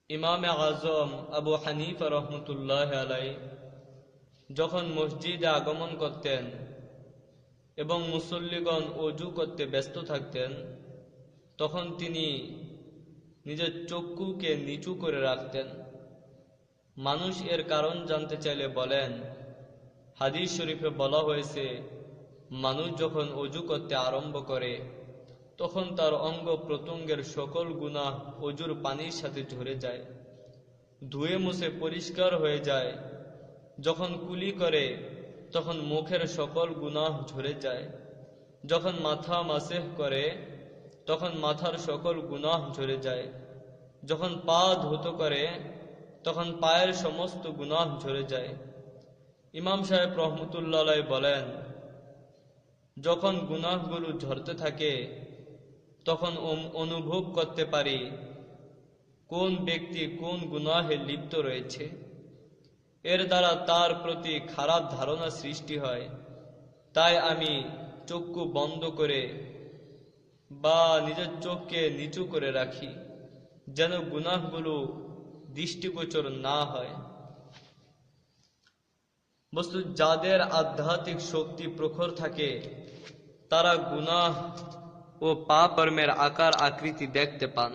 ইমামে আজম আবু হানিফা রহমতুল্লাহ আলাই যখন মসজিদে আগমন করতেন এবং মুসল্লিগণ ওযু করতে ব্যস্ত থাকতেন, তখন তিনি নিজের চক্ষুকে নিচু করে রাখতেন। মানুষ এর কারণ জানতে চাইলে বলেন, হাদিস শরীফে বলা হয়েছে, মানুষ যখন ওযু করতে আরম্ভ করে তখন তার অঙ্গ প্রত্যঙ্গের সকল গুনাহ ওযুর পানির সাথে ঝরে যায়, ধুয়ে মুছে পরিষ্কার হয়ে যায়। যখন কুলি করে তখন মুখের সকল গুনাহ ঝরে যায়। যখন মাথা মাসেহ করে তখন মাথার সকল গুনাহ ঝরে যায়। যখন পা ধৌত করে তখন পায়ের সমস্ত গুনাহ ঝরে যায়। ইমাম সাহেব রহমতুল্লাহ আলাইহি বলেন, যখন গুনাহগুলো ঝরতে থাকে তখন অনুভব করতে পারি কোন ব্যক্তি কোন গুনাহে লিপ্ত রয়েছে। এর দ্বারা তার প্রতি খারাপ ধারণা সৃষ্টি হয়। তাই আমি চক্ষু বন্ধ করে বা নিজের চোখকে নিচু করে রাখি, যেন গুনাহগুলো দৃষ্টিগোচর না হয়। বস্তু যাদের আধ্যাত্মিক শক্তি প্রখর থাকে তারা গুনাহ ও পাপ কর্মের আকার আকৃতি দেখতে পান।